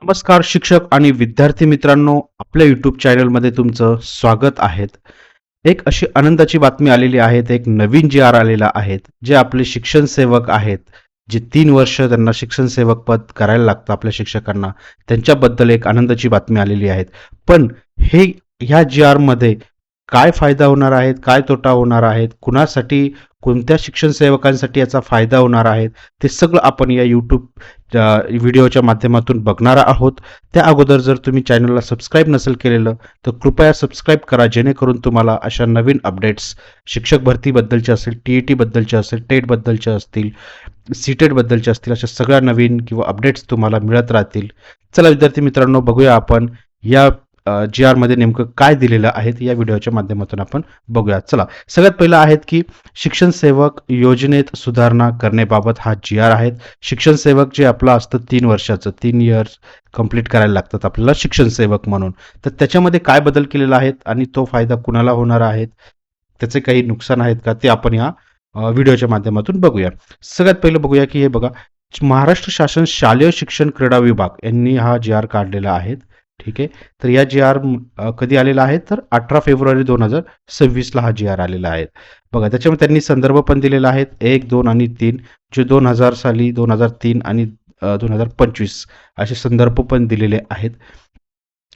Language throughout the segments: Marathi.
नमस्कार शिक्षक आणि विद्यार्थी मित्रांनो, आपल्या यूट्यूब चॅनलमध्ये तुमचं स्वागत आहे. एक अशी आनंदाची बातमी आलेली आहे. एक नवीन जी आर आलेला आहे, जे आपले शिक्षण सेवक आहेत, जे 3 वर्ष त्यांना शिक्षण सेवक पद करायला लागतं आपल्या शिक्षकांना, त्यांच्याबद्दल एक आनंदाची बातमी आलेली आहे. पण हे ह्या जी आरमध्ये काय फायदा होणार आहे, काय तोटा होणार आहे, कुणासाठी, कोणत्या शिक्षण सेवकांसाठी याचा फायदा होणार आहे, ते सगळं आपण या यूट्यूब व्हिडिओच्या माध्यमातून बघणार आहोत. त्या अगोदर जर तुम्ही चॅनलला सबस्क्राईब नसेल केलेलं तर कृपया सबस्क्राईब करा, जेणेकरून तुम्हाला अशा नवीन अपडेट्स शिक्षक भरतीबद्दलचे असेल, TET बद्दलचे असेल, टेट बद्दलचे असतील, सीटेट बद्दलचे असतील, अशा सगळ्या नवीन किंवा अपडेट्स तुम्हाला मिळत राहतील. चला विद्यार्थी मित्रांनो, बघूया आपण या जी आरमध्ये नेमकं काय दिलेलं आहे या व्हिडिओच्या माध्यमातून आपण बघूया. चला, सगळ्यात पहिलं आहेत की शिक्षण सेवक योजनेत सुधारणा करण्याबाबत हा जी आर आहे. शिक्षण सेवक जे आपलं असतं 3 वर्षाचं, 3 इयर्स कंप्लीट करायला लागतात आपल्याला शिक्षण सेवक म्हणून. तर त्याच्यामध्ये काय बदल केलेला आहे आणि तो फायदा कुणाला होणार आहे, त्याचे काही नुकसान आहेत का, ते आपण या व्हिडिओच्या माध्यमातून बघूया. सगळ्यात पहिलं बघूया की हे बघा, महाराष्ट्र शासन शालेय शिक्षण क्रीडा विभाग यांनी हा जी आर काढलेला आहे. ठीक आहे. तर या जी आर कधी आलेला आहे, तर 18 फेब्रुवारी 2026ला हा जी आर आलेला आहे. बघा, त्याच्यामध्ये त्यांनी संदर्भ पण दिलेला आहे 1, 2 आणि 3, जे 2000 साली, 2003 आणि 2025 असे संदर्भ पण दिलेले आहेत.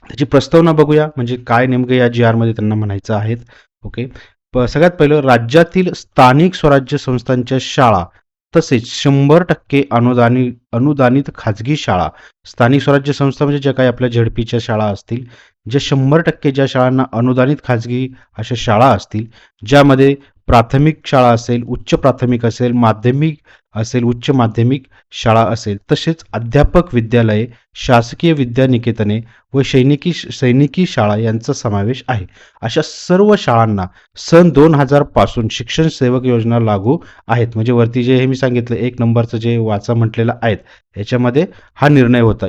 त्याची प्रस्तावना बघूया, म्हणजे काय नेमकं या जी आरमध्ये त्यांना म्हणायचं आहे. ओके. सगळ्यात पहिलं, राज्यातील स्थानिक स्वराज्य संस्थांच्या शाळा तसेच 100% अनुदानित खाजगी शाळा, स्थानिक स्वराज्य संस्था म्हणजे ज्या काही आपल्या झेडपीच्या शाळा असतील, ज्या 100% ज्या शाळांना अनुदानित खाजगी अशा शाळा असतील, ज्यामध्ये प्राथमिक शाळा असेल, उच्च प्राथमिक असेल, माध्यमिक असेल, उच्च माध्यमिक शाळा असेल, तसेच अध्यापक विद्यालये, शासकीय विद्यानिकेतने व सैनिकी शाळा यांचा समावेश आहे. अशा सर्व शाळांना सन 2000 पासून शिक्षण सेवक योजना लागू आहेत. म्हणजे वरती जे हे मी सांगितलं 1 नंबरचं जे वाचा म्हटलेलं आहेत, याच्यामध्ये हा निर्णय होता.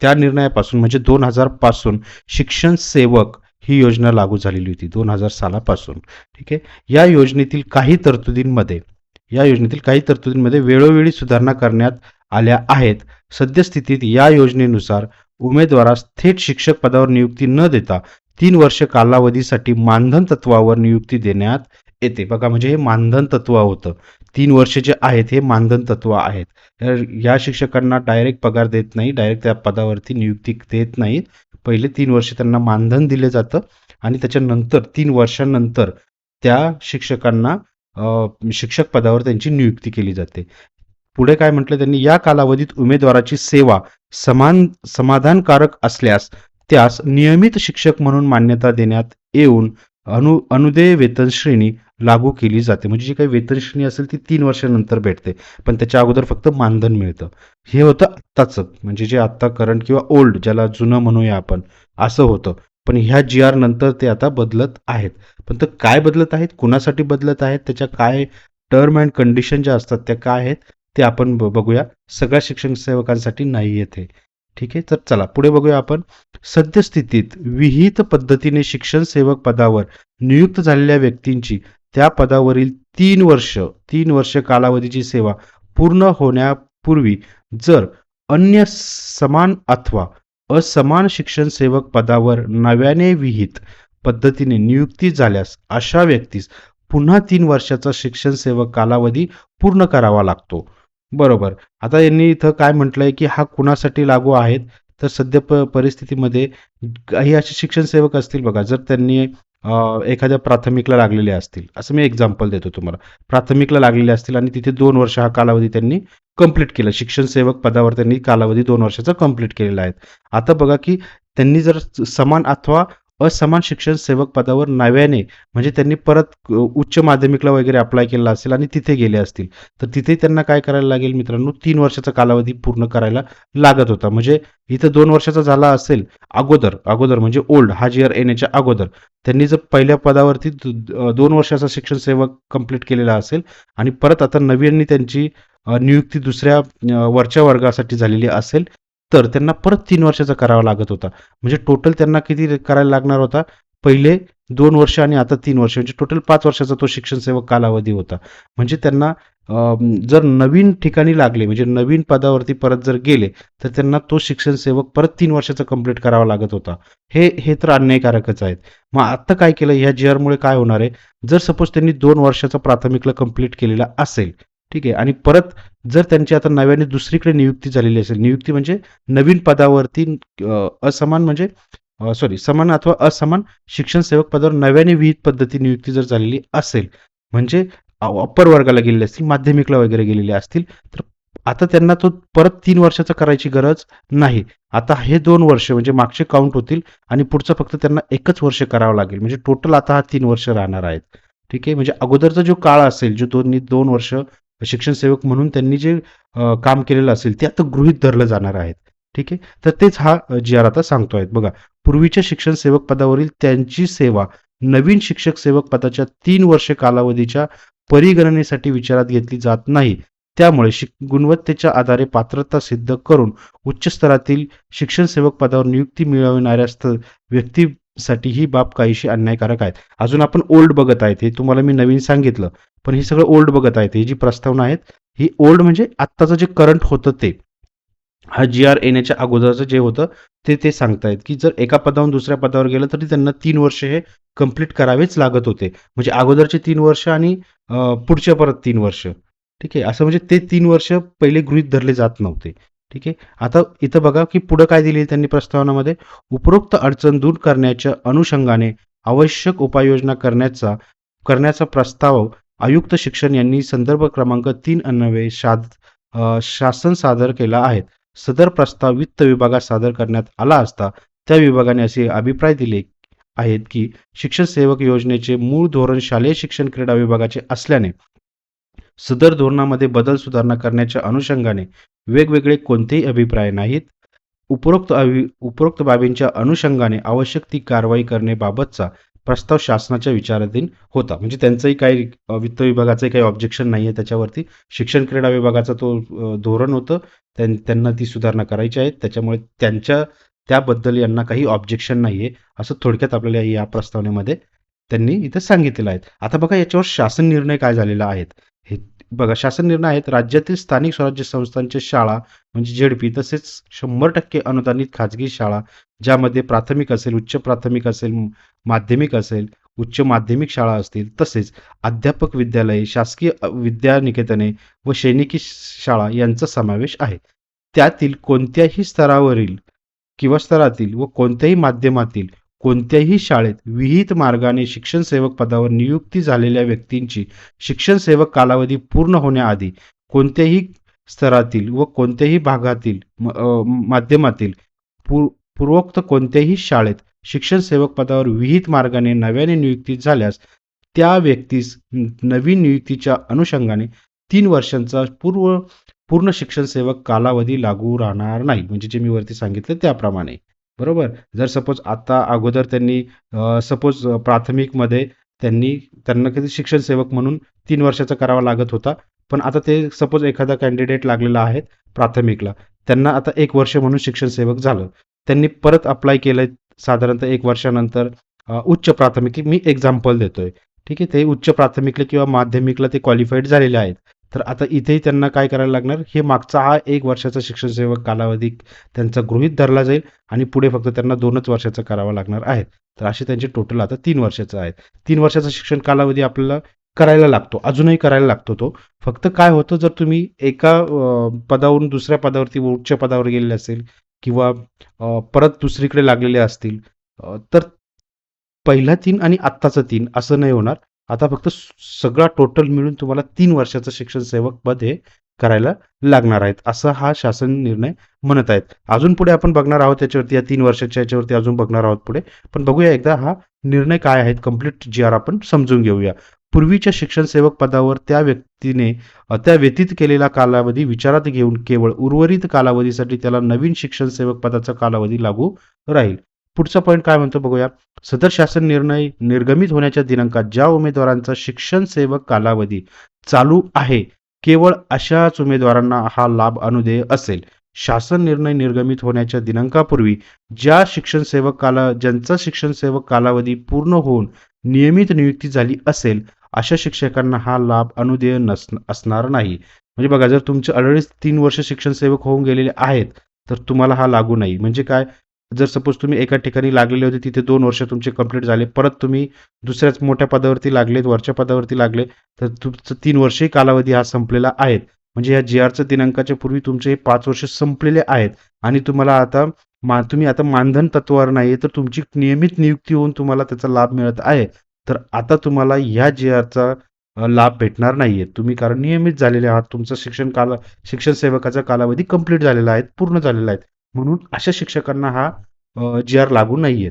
त्या निर्णयापासून म्हणजे 2000 पासून शिक्षण सेवक ही योजना लागू झालेली होती 2000 सालापासून. ठीक आहे. या योजनेतील काही तरतुदींमध्ये वेळोवेळी सुधारणा करण्यात आल्या आहेत. सद्यस्थितीत या योजनेनुसार उमेदवारास थेट शिक्षक पदावर नियुक्ती न देता 3 वर्ष कालावधीसाठी मानधन तत्वावर नियुक्ती देण्यात येते. बघा, म्हणजे हे मानधन तत्व होतं. 3 वर्ष जे आहेत हे मानधन तत्व आहेत. तर या शिक्षकांना डायरेक्ट पगार देत नाही, डायरेक्ट त्या पदावरती नियुक्ती देत नाहीत. पहिले 3 वर्ष त्यांना मानधन दिले जातं आणि त्याच्यानंतर 3 वर्षांनंतर त्या शिक्षकांना शिक्षक पदावर त्यांची नियुक्ती केली जाते. पुढे काय म्हटलं त्यांनी, या कालावधीत उमेदवाराची सेवा समाधानकारक असल्यास त्यास नियमित शिक्षक म्हणून मान्यता देण्यात येऊन अनुदेय वेतन श्रेणी लागू केली जाते. म्हणजे जी काही वेतन श्रेणी असेल ती 3 वर्षानंतर भेटते, पण त्याच्या अगोदर फक्त मानधन मिळतं. हे होतं आत्ताचं, म्हणजे जे आत्ता करंट किंवा ओल्ड, ज्याला जुनं म्हणूया आपण, असं होतं. पण ह्या जी आर नंतर ते आता बदलत आहेत. पण ते काय बदलत आहेत, कुणासाठी बदलत आहेत, त्याच्या काय टर्म अँड कंडिशन ज्या असतात त्या काय आहेत ते आपण बघूया. सगळ्या शिक्षण सेवकांसाठी नाही येते. ठीक आहे. तर चला पुढे बघूया आपण. सद्यस्थितीत विहित पद्धतीने शिक्षण सेवक पदावर नियुक्त झालेल्या व्यक्तींची त्या पदावरील 3 वर्ष कालावधीची सेवा पूर्ण होण्यापूर्वी जर अन्य समान अथवा असमान शिक्षण सेवक पदावर नव्याने विहित पद्धतीने नियुक्ती झाल्यास अशा व्यक्तीस पुन्हा 3 वर्षाचा शिक्षण सेवक कालावधी पूर्ण करावा लागतो. बरोबर. आता यांनी इथं काय म्हटलंय की हा कुणासाठी लागू आहेत, तर सध्या परिस्थितीमध्ये काही असे शिक्षण सेवक असतील बघा, जर त्यांनी एखाद्या प्राथमिकला लागलेले असतील, असं मी एक्झाम्पल देतो तुम्हाला. प्राथमिकला लागलेले असतील आणि तिथे 2 वर्ष हा कालावधी त्यांनी कंप्लीट केला, शिक्षण सेवक पदावर त्यांनी कालावधी 2 वर्षाचा कंप्लीट केलेला आहे. आता बघा की त्यांनी जर समान अथवा असमान शिक्षण सेवक पदावर नव्याने, म्हणजे त्यांनी परत उच्च माध्यमिकला वगैरे अप्लाय केला असेल आणि तिथे गेले असतील, तर तिथे त्यांना काय करायला लागेल मित्रांनो, 3 वर्षाचा कालावधी पूर्ण करायला लागत होता. म्हणजे इथं 2 वर्षाचा झाला असेल अगोदर म्हणजे ओल्ड, हा जी आर येण्याच्या अगोदर त्यांनी जर पहिल्या पदावरती 2 वर्षाचा शिक्षण सेवक कंप्लीट केलेला असेल आणि परत आता नवीन त्यांची नियुक्ती दुसऱ्या वरच्या वर्गासाठी झालेली असेल, तर त्यांना परत 3 वर्षाचा करावा लागत होता. म्हणजे टोटल त्यांना किती करायला लागणार होता, पहिले 2 वर्ष आणि आता 3 वर्ष, म्हणजे टोटल 5 वर्षाचा तो शिक्षण सेवक कालावधी होता. म्हणजे त्यांना जर नवीन ठिकाणी लागले म्हणजे नवीन पदावरती परत जर गेले तर त्यांना तो शिक्षण सेवक परत 3 वर्षाचा कंप्लीट करावा लागत होता. हे तर अन्यायकारकच आहेत. मग आता काय केलं ह्या जी आरमुळे काय होणार आहे, जर सपोज त्यांनी 2 वर्षाचा प्राथमिकला कंप्लीट केलेला असेल, ठीक आहे, आणि परत जर त्यांची आता नव्याने दुसरीकडे नियुक्ती झालेली असेल, नियुक्ती म्हणजे नवीन पदावरती असमान म्हणजे समान अथवा असमान शिक्षण सेवक पदावर नव्याने विहित पद्धती नियुक्ती जर झालेली असेल, म्हणजे अप्पर वर्गाला गेलेले असतील, माध्यमिकला वगैरे गेलेले असतील, तर आता त्यांना तो परत 3 वर्षाचा करायची गरज नाही. आता हे 2 वर्ष म्हणजे मागचे काउंट होतील आणि पुढचं फक्त त्यांना 1च वर्ष करावं लागेल. म्हणजे टोटल आता हा 3 वर्ष राहणार आहेत. ठीक आहे. म्हणजे अगोदरचा जो काळ असेल, जो 2 वर्ष शिक्षण सेवक म्हणून त्यांनी जे काम केलेलं असेल, ते आता गृहीत धरलं जाणार आहेत. ठीक आहे. तर तेच हा जी आर आता सांगतोय. बघा, पूर्वीच्या शिक्षण सेवक पदावरील त्यांची सेवा नवीन शिक्षक सेवक पदाच्या 3 वर्ष कालावधीच्या परिगणनेसाठी विचारात घेतली जात नाही. त्यामुळे गुणवत्तेच्या आधारे पात्रता सिद्ध करून उच्च स्तरातील शिक्षण सेवक पदावर नियुक्ती मिळविणाऱ्या व्यक्तीसाठी ही बाब काहीशी अन्यायकारक आहे. अजून आपण ओल्ड बघत आहेत, हे तुम्हाला मी नवीन सांगितलं, पण हे सगळं ओल्ड बघत आहेत. ही जी प्रस्तावना आहेत ही ओल्ड म्हणजे आत्ताचं जे करंट होतं ते. हा जी आर येण्याच्या अगोदरचं जे होतं ते सांगतायत, की जर एका पदावरून दुसऱ्या पदावर गेलं तरी त्यांना 3 वर्ष हे कंप्लीट करावेच लागत होते. म्हणजे अगोदरचे 3 वर्ष आणि पुढचे परत 3 वर्ष. ठीक आहे. असं म्हणजे ते 3 वर्ष पहिले गृहीत धरले जात नव्हते. ठीक आहे. आता इथं बघा, की पुढं काय दिली त्यांनी प्रस्तावनामध्ये, उपरोक्त अडचण दूर करण्याच्या अनुषंगाने आवश्यक उपाययोजना करण्याचा प्रस्ताव आयुक्त शिक्षण यांनी संदर्भ क्रमांक 3 अन्वये शासन सादर केला आहे. सदर प्रस्ताव वित्त विभागात सादर करण्यात आला असता त्या विभागाने असे अभिप्राय दिले आहेत की शिक्षण सेवक योजनेचे मूळ धोरण शालेय शिक्षण क्रीडा विभागाचे असल्याने सदर धोरणामध्ये बदल सुधारणा करण्याच्या अनुषंगाने वेगवेगळे कोणतेही अभिप्राय नाहीत. उपरोक्त बाबींच्या अनुषंगाने आवश्यक ती कारवाई करण्याबाबतचा प्रस्ताव शासनाच्या विचाराधीन होता. म्हणजे त्यांचंही काही वित्त विभागाचंही काही ऑब्जेक्शन नाही आहे त्याच्यावरती. शिक्षण क्रीडा विभागाचा तो धोरण होतं, त्यांना ती सुधारणा करायची आहे, त्याच्यामुळे त्याबद्दल यांना काही ऑब्जेक्शन नाही आहे, असं थोडक्यात आपल्याला या प्रस्तावनेमध्ये त्यांनी इथं सांगितलेलं आहे. आता बघा याच्यावर शासन निर्णय काय झालेला आहेत. हे बघा, शासन निर्णय आहेत, राज्यातील स्थानिक स्वराज्य संस्थांच्या शाळा म्हणजे झेडपी तसेच 100% अनुदानित खाजगी शाळा ज्यामध्ये प्राथमिक असेल, उच्च प्राथमिक असेल, माध्यमिक असेल, उच्च माध्यमिक शाळा असतील, तसेच अध्यापक विद्यालये, शासकीय विद्यानिकेतने व सैनिकी शाळा यांचा समावेश आहे. त्यातील कोणत्याही स्तरावरील किंवा स्तरातील व कोणत्याही माध्यमातील कोणत्याही शाळेत विहित मार्गाने शिक्षण सेवक पदावर नियुक्ती झालेल्या व्यक्तींची शिक्षण सेवक कालावधी पूर्ण होण्याआधी कोणत्याही स्तरातील व कोणत्याही भागातील माध्यमातील पूर्वोक्त कोणत्याही शाळेत शिक्षण सेवक पदावर विहित मार्गाने नव्याने नियुक्ती झाल्यास त्या व्यक्तीस नवीन नियुक्तीच्या अनुषंगाने 3 वर्षांचा पूर्ण शिक्षण सेवक कालावधी लागू राहणार नाही. म्हणजे जे मी वरती सांगितलं त्याप्रमाणे. बरोबर. जर सपोज आता अगोदर त्यांनी सपोज प्राथमिकमध्ये त्यांना कधी शिक्षण सेवक म्हणून 3 वर्षाचा करावा लागत होता, पण आता ते सपोज एखादा कॅन्डिडेट लागलेला आहे प्राथमिकला, त्यांना आता 1 वर्ष म्हणून शिक्षण सेवक झालं. त्यांनी परत अप्लाय केलंय साधारणतः 1 वर्षानंतर उच्च प्राथमिक, मी एक्झाम्पल देतोय. ठीक आहे. ते उच्च प्राथमिकला किंवा माध्यमिकला ते क्वालिफाईड झालेले आहेत. तर आता इथेही त्यांना काय करायला लागणार, हे मागचा हा 1 वर्षाचा शिक्षण सेवक कालावधी त्यांचा गृहीत धरला जाईल आणि पुढे फक्त त्यांना 2च वर्षाचा करावा लागणार आहे. तर असे त्यांचे टोटल आता 3 वर्षाचं आहे. 3 वर्षाचा शिक्षण कालावधी आपल्याला करायला लागतो, अजूनही करायला लागतो तो. फक्त काय होतं, जर तुम्ही एका पदावरून दुसऱ्या पदावरती उच्च पदावर गेलेले असेल किंवा परत दुसरीकडे लागलेले असतील, तर पहिला 3 आणि आत्ताचा 3 असं नाही होणार. आता फक्त सगळा टोटल मिळून तुम्हाला 3 वर्षाचं शिक्षण सेवक पद हे करायला लागणार आहेत, असा हा शासन निर्णय म्हणत आहेत. अजून पुढे आपण बघणार आहोत त्याच्यावरती, या 3 वर्षाच्या याच्यावरती अजून बघणार आहोत पुढे. पण बघूया एकदा हा निर्णय काय आहेत, कम्प्लीट जी आर आपण समजून घेऊया. पूर्वीच्या शिक्षण सेवक पदावर त्या व्यक्तीने त्या व्यतीत केलेला कालावधी विचारात घेऊन केवळ उर्वरित कालावधीसाठी त्याला नवीन शिक्षण सेवक पदाचा कालावधी लागू राहील. पुढचा पॉईंट काय म्हणतो बघूया. सदर शासन निर्णय निर्गमित होण्याच्या दिनांकात ज्या उमेदवारांचा शिक्षण सेवक कालावधी चालू आहे केवळ अशाच उमेदवारांना हा लाभ अनुदेय असेल. शासन निर्णय निर्गमित होण्याच्या दिनांकापूर्वी ज्यांचा शिक्षण सेवक कालावधी पूर्ण होऊन नियमित नियुक्ती झाली असेल अशा शिक्षकांना हा लाभ अनुदेय असणार नाही. म्हणजे बघा, जर तुमचे ऑलरेडी 3 वर्ष शिक्षण सेवक होऊन गेलेले आहेत, तर तुम्हाला हा लागू नाही. म्हणजे काय, जर सपोज तुम्ही एका ठिकाणी लागलेले होते, तिथे 2 वर्ष तुमचे कंप्लीट झाले, परत तुम्ही दुसऱ्याच मोठ्या पदावरती लागलेत, वरच्या पदावरती लागले, तर तुमचं 3 वर्षही कालावधी हा संपलेला आहे. म्हणजे या जी-आरच्या दिनांकाच्या पूर्वी तुमचे हे 5 वर्ष संपलेले आहेत आणि तुम्हाला आता तुम्ही आता मानधन तत्त्वावर नाही, तर तुमची नियमित नियुक्ती होऊन तुम्हाला त्याचा लाभ मिळत आहे. तर आता तुम्हाला ह्या जी-आरचा लाभ भेटणार नाहीये. तुम्ही कारण नियमित झालेले आहात. तुमचा शिक्षण सेवकाचा कालावधी कंप्लीट झालेला आहे, पूर्ण झालेला आहे. म्हणून अशा शिक्षकांना हा जी-आर लागू नाहीये.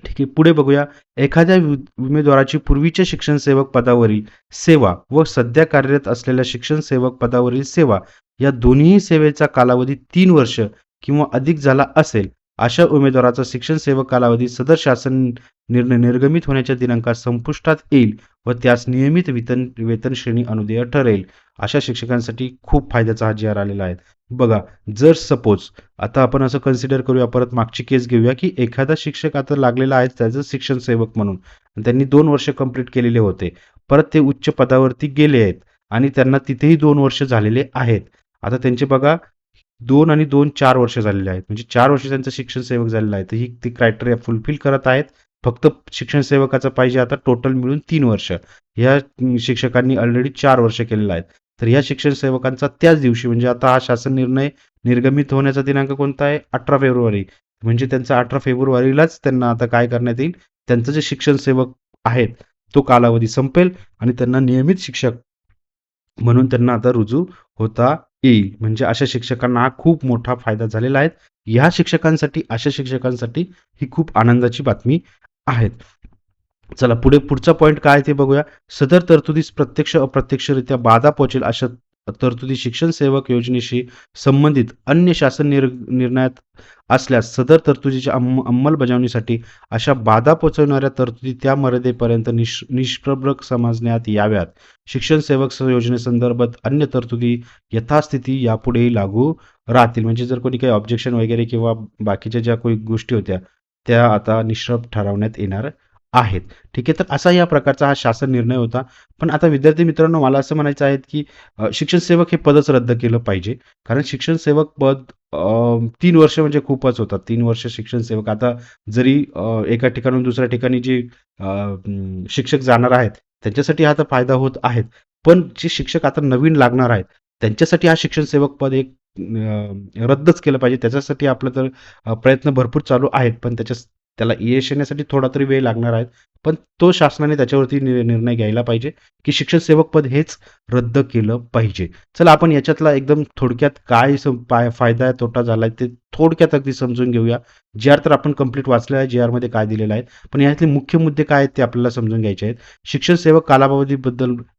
ठीक आहे. पुढे बघूया. एखाद्या उमेदवाराची पूर्वीच्या शिक्षण सेवक पदावरील सेवा व सध्या कार्यरत असलेल्या शिक्षण सेवक पदावरील सेवा या दोन्ही सेवेचा कालावधी 3 वर्ष किंवा अधिक झाला असेल, अशा उमेदवाराचा शिक्षण सेवक कालावधी सदर शासन निर्णय निर्गमित होण्याच्या दिनांकात संपुष्टात येईल व त्यास नियमित वेतन श्रेणी अनुदेय ठरेल. अशा शिक्षकांसाठी खूप फायद्याचा हा जी-आर आलेला आहे. बघा, जर सपोज आता आपण असं कन्सिडर करूया, परत मागची केस घेऊया, की एखादा शिक्षक आता लागलेला आहे त्याचं शिक्षण सेवक म्हणून. त्यांनी 2 वर्ष कंप्लीट केलेले होते. परत ते उच्च पदावरती गेले आहेत आणि त्यांना तिथेही 2 वर्ष झालेले आहेत. आता त्यांचे बघा 2 आणि 2 4 वर्ष झालेले आहेत. म्हणजे 4 वर्ष त्यांचं शिक्षण सेवक झालेलं आहे. तर ही ती क्रायटेरिया फुलफिल करत आहेत. फक्त शिक्षण सेवकाचं पाहिजे आता टोटल मिळून 3 वर्ष. ह्या शिक्षकांनी ऑलरेडी 4 वर्ष केलेलं आहे. तर ह्या शिक्षण सेवकांचा त्याच दिवशी, म्हणजे आता हा शासन निर्णय निर्गमित होण्याचा दिनांक कोणता आहे? 18 फेब्रुवारी. म्हणजे त्यांचा 18 फेब्रुवारीलाच त्यांना आता काय करण्यात येईल, त्यांचं जे शिक्षण सेवक आहेत तो कालावधी संपेल आणि त्यांना नियमित शिक्षक म्हणून त्यांना आता रुजू होता येईल. म्हणजे अशा शिक्षकांना हा खूप मोठा फायदा झालेला आहे. अशा शिक्षकांसाठी ही खूप आनंदाची बातमी आहे. चला पुढचा पॉईंट काय ते बघूया. सदर तरतुदीस प्रत्यक्ष अप्रत्यक्षरित्या बाधा पोहोचेल अशा तरतुदी शिक्षण सेवक योजनेशी संबंधित अन्य शासन निर्णयात असल्यास सदर तरतुदीच्या अंमलबजावणीसाठी अशा बाधा पोहोचवणाऱ्या तरतुदी त्या मर्यादेपर्यंत निष्प्रभक समजण्यात याव्यात. शिक्षण सेवक योजनेसंदर्भात अन्य तरतुदी यथास्थिती यापुढेही लागू राहतील. म्हणजे जर कोणी काही ऑब्जेक्शन वगैरे किंवा बाकीच्या ज्या काही गोष्टी होत्या त्या आता निष्प्रभ ठरवण्यात येणार आहेत. ठीक आहे. तर असा या प्रकारचा हा शासन निर्णय होता. पण आता विद्यार्थी मित्रांनो, मला असं म्हणायचं आहे, की शिक्षण सेवक हे पदच रद्द केलं पाहिजे. कारण शिक्षण सेवक पद 3 वर्ष म्हणजे खूपच होतात. 3 वर्ष शिक्षण सेवक आता जरी एका ठिकाणाहून दुसऱ्या ठिकाणी जे शिक्षक जाणार आहेत त्यांच्यासाठी हा तर फायदा होत आहेत. पण जे शिक्षक आता नवीन लागणार आहेत त्यांच्यासाठी हा शिक्षण सेवक पद एक रद्दच केलं पाहिजे. त्याच्यासाठी आपलं तर प्रयत्न भरपूर चालू आहेत. पण त्याला यश येण्यासाठी थोडा तरी वेळ लागणार आहे. पण तो शासनाने त्याच्यावरती निर्णय घ्यायला पाहिजे, की शिक्षण सेवक पद हेच रद्द केलं पाहिजे. चला आपण याच्यातला एकदम थोडक्यात काय फायदा तोटा झालाय ते थोडक्यात अगदी समजून घेऊया. जी-आर तर आपण कंप्लीट वाचलेला आहे, जी-आर मध्ये काय दिलेलं आहे. पण यातले मुख्य मुद्दे काय आहेत ते आपल्याला समजून घ्यायचे आहेत. शिक्षण सेवक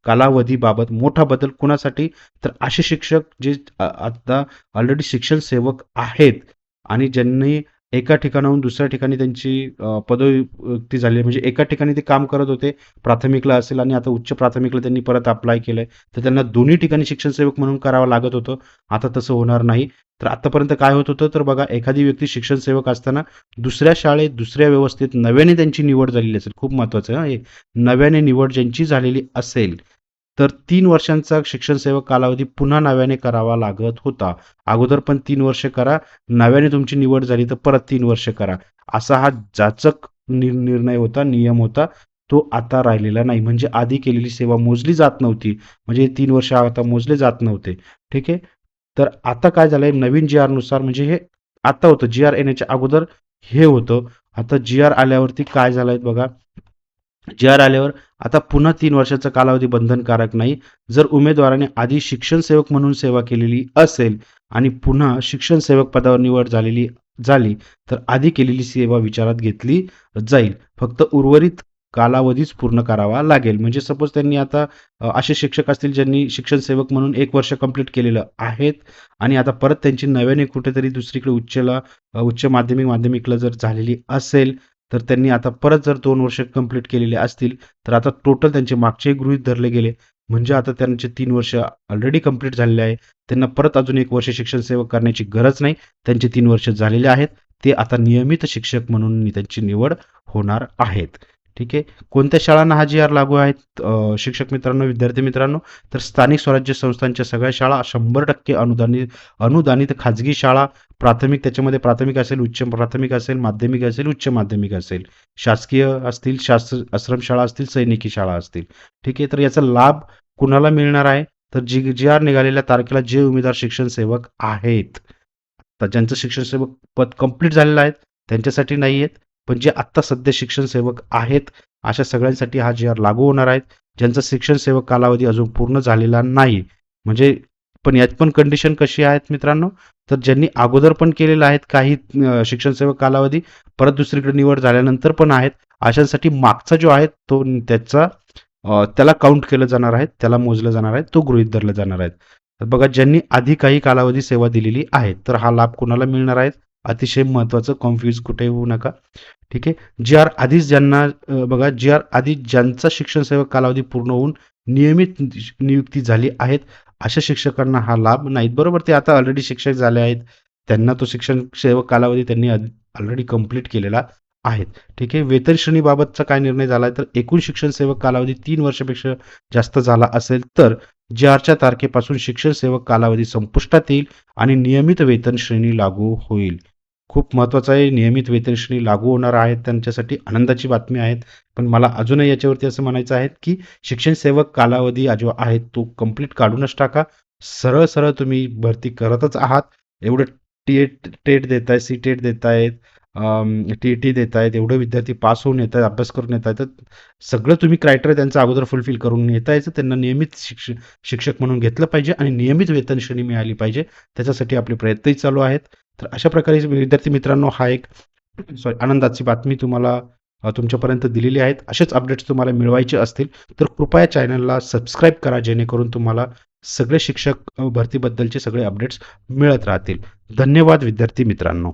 कालावधीबाबत मोठा बदल कुणासाठी, तर असे शिक्षक जे आता ऑलरेडी शिक्षण सेवक आहेत आणि ज्यांनी एका ठिकाणाहून दुसऱ्या ठिकाणी त्यांची पदोन्नती झाली, म्हणजे एका ठिकाणी ते काम करत होते, प्राथमिकला असेल आणि आता उच्च प्राथमिकला त्यांनी परत अप्लाय केलंय, तर त्यांना दोन्ही ठिकाणी शिक्षण सेवक म्हणून करावं लागत होतं. आता तसं होणार नाही. तर आतापर्यंत काय होत होतं, तर बघा, एखादी व्यक्ती शिक्षण सेवक असताना दुसऱ्या शाळेत दुसऱ्या व्यवस्थेत नव्याने त्यांची निवड झालेली असेल, खूप महत्वाचं आहे हे, नव्याने निवड ज्यांची झालेली असेल तर 3 वर्षांचा शिक्षण सेवक कालावधी पुन्हा नव्याने करावा लागत होता. अगोदर पण 3 वर्ष करा, नव्याने तुमची निवड झाली तर परत 3 वर्ष करा. असा हा जाचक निर्णय होता, नियम होता. तो आता राहिलेला नाही. म्हणजे आधी केलेली सेवा मोजली जात नव्हती. म्हणजे 3 वर्ष आता मोजले जात नव्हते. ठीक आहे. तर आता काय झालंय, नवीन जी-आर नुसार, म्हणजे हे आता होतं, जी-आर येण्याच्या अगोदर हे होतं. आता जी-आर आल्यावरती काय झालंय बघा, जी-आर आल्यावर आता पुन्हा 3 वर्षाचा कालावधी बंधनकारक नाही. जर उमेदवाराने आधी शिक्षण सेवक म्हणून सेवा केलेली असेल आणि पुन्हा शिक्षण सेवक पदावर निवड झाली तर आधी केलेली सेवा विचारात घेतली जाईल. फक्त उर्वरित कालावधीच पूर्ण करावा लागेल. म्हणजे सपोज त्यांनी आता असे शिक्षक असतील ज्यांनी शिक्षण सेवक म्हणून 1 वर्ष कंप्लीट केलेलं आहेत आणि आता परत त्यांची नव्याने कुठेतरी दुसरीकडे उच्च माध्यमिकला जर झालेली असेल तर त्यांनी आता परत जर 2 वर्ष कंप्लीट केलेले असतील तर आता टोटल त्यांचे मागचे गृहीत धरले गेले. म्हणजे आता त्यांचे 3 वर्ष ऑलरेडी कंप्लीट झालेले आहे. त्यांना परत अजून 1 वर्ष शिक्षण सेवक करण्याची गरज नाही. त्यांचे 3 वर्ष झालेले आहेत. ते आता नियमित शिक्षक म्हणून त्यांची निवड होणार आहेत. ठीक आहे. कोणत्या शाळांना हा जी आर लागू आहेत शिक्षक मित्रांनो, विद्यार्थी मित्रांनो? तर स्थानिक स्वराज्य संस्थांच्या सगळ्या शाळा 100% अनुदानित खाजगी शाळा, प्राथमिक त्याच्यामध्ये प्राथमिक असेल, उच्च प्राथमिक असेल, माध्यमिक असेल, उच्च माध्यमिक असेल, शासकीय असतील, आश्रमशाळा असतील, सैनिकी शाळा असतील. ठीक आहे. तर याचा लाभ कुणाला मिळणार आहे? तर जी आर निघालेल्या तारखेला जे उमेदवार शिक्षण सेवक आहेत, तर ज्यांचं शिक्षण सेवक पद कंप्लीट झालेलं आहे त्यांच्यासाठी नाही आहेत, पण जे आत्ता सध्या शिक्षण सेवक आहेत अशा सगळ्यांसाठी हा जी आर लागू होणार आहे. ज्यांचा शिक्षण सेवक कालावधी अजून पूर्ण झालेला नाही, म्हणजे पण यात पण कंडिशन कशी आहेत मित्रांनो? तर ज्यांनी अगोदर पण केलेलं आहेत काही शिक्षण सेवक कालावधी, परत दुसरीकडे निवड झाल्यानंतर पण आहेत, अशांसाठी मागचा जो आहे तो त्याला काउंट केलं जाणार आहे, त्याला मोजलं जाणार आहे, तो गृहीत धरला जाणार आहे. तर बघा, ज्यांनी आधी काही कालावधी सेवा दिलेली आहे तर हा लाभ कोणाला मिळणार आहे? अतिशय महत्त्वाचं, कन्फ्यूज कुठे होऊ नका. ठीक आहे. जी आर आधीच ज्यांना बघा, जी आर आधी ज्यांचा शिक्षण सेवक कालावधी पूर्ण होऊन नियमित नियुक्ती झाली आहेत अशा शिक्षकांना हा लाभ नाहीत. बरोबर, ते आता ऑलरेडी शिक्षक झाले आहेत, त्यांना तो शिक्षण सेवक कालावधी त्यांनी ऑलरेडी कंप्लीट केलेला आहे. ठीक आहे. वेतन श्रेणीबाबतचा काय निर्णय झाला तर एकूण शिक्षण सेवक कालावधी 3 वर्षापेक्षा जास्त झाला असेल तर जी आरच्या तारखेपासून शिक्षण सेवक कालावधी संपुष्टात येईल आणि नियमित वेतन श्रेणी लागू होईल. खूप महत्त्वाचं आहे, नियमित वेतन श्रेणी लागू होणार आहेत, त्यांच्यासाठी आनंदाची बातमी आहे. पण मला अजूनही याच्यावरती असं म्हणायचं आहे की शिक्षण सेवक कालावधी जो आहे तो कंप्लीट काढूनच टाका. सरळ सरळ तुम्ही भरती करतच आहात. एवढं टेट देताय, सी टेट देतायत, टी टी देतायत, एवढे विद्यार्थी पास होऊन येत आहेत, अभ्यास करून येत आहेत, तर सगळं तुम्ही क्रायटेरिया त्यांचा अगोदर फुलफिल करून येता यायचं, त्यांना नियमित शिक्षक म्हणून घेतलं पाहिजे आणि नियमित वेतन श्रेणी मिळाली पाहिजे. त्याच्यासाठी आपले प्रयत्नही चालू आहेत. तर अशा प्रकारे विद्यार्थी मित्रांनो, हा एक आनंदाची बातमी तुम्हाला तुमच्यापर्यंत दिलेली आहेत. असेच अपडेट्स तुम्हाला मिळवायचे असतील तर कृपया चॅनलला सबस्क्राईब करा, जेणेकरून तुम्हाला सगळे शिक्षक भरतीबद्दलचे सगळे अपडेट्स मिळत राहतील. धन्यवाद विद्यार्थी मित्रांनो.